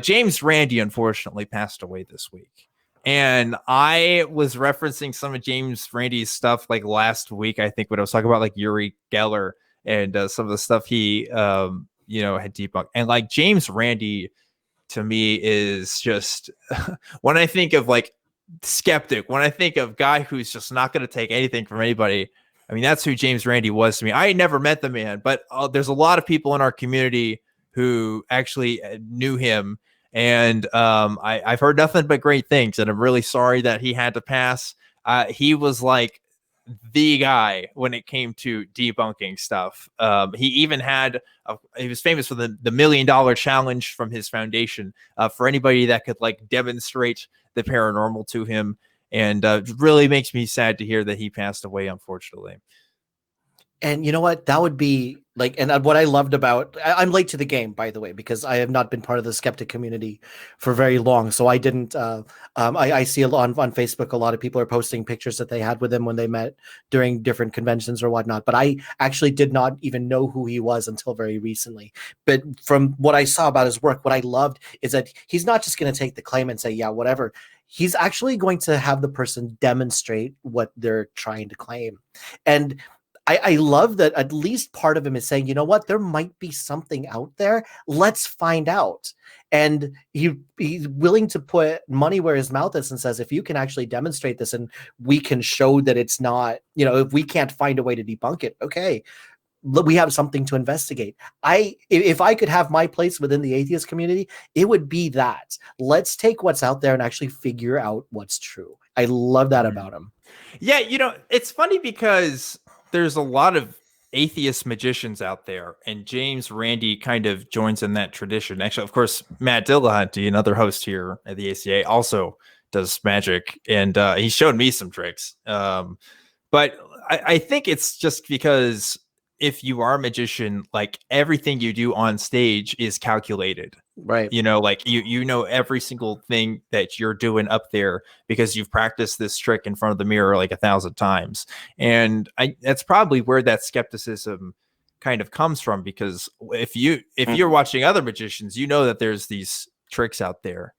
James Randi unfortunately passed away this week. And I was referencing some of James Randi's stuff like last week, I think, when I was talking about like Uri Geller and some of the stuff he, had debunked. And like James Randi to me is just, when I think of like skeptic, when I think of guy who's just not going to take anything from anybody, I mean, that's who James Randi was to me. I never met the man, but there's a lot of people in our community who actually knew him. And I've heard nothing but great things. And I'm really sorry that he had to pass. He was like the guy when it came to debunking stuff. He even had, he was famous for the $1 million challenge from his foundation for anybody that could like demonstrate the paranormal to him. And really makes me sad to hear that he passed away, unfortunately. And you know what? That would be like, and what I loved about, I'm late to the game, by the way, because I have not been part of the skeptic community for very long. So I didn't, I see a lot on Facebook, a lot of people are posting pictures that they had with him when they met during different conventions or whatnot. But I actually did not even know who he was until very recently. But from what I saw about his work, what I loved is that he's not just going to take the claim and say, yeah, whatever. He's actually going to have the person demonstrate what they're trying to claim. And I love that at least part of him is saying, you know what, there might be something out there. Let's find out. And he's willing to put money where his mouth is and says, if you can actually demonstrate this and we can show that it's not, if we can't find a way to debunk it, okay, we have something to investigate. If I could have my place within the atheist community, it would be that. Let's take what's out there and actually figure out what's true. I love that about him. Yeah, it's funny because there's a lot of atheist magicians out there, and James Randi kind of joins in that tradition. Actually, of course, Matt Dillahunty, another host here at the ACA, also does magic, and he showed me some tricks. But I think it's just because if you are a magician, like everything you do on stage is calculated. Right. Like you know every single thing that you're doing up there because you've practiced this trick in front of the mirror like 1,000 times. And that's probably where that skepticism kind of comes from, because if you're watching other magicians, that there's these tricks out there.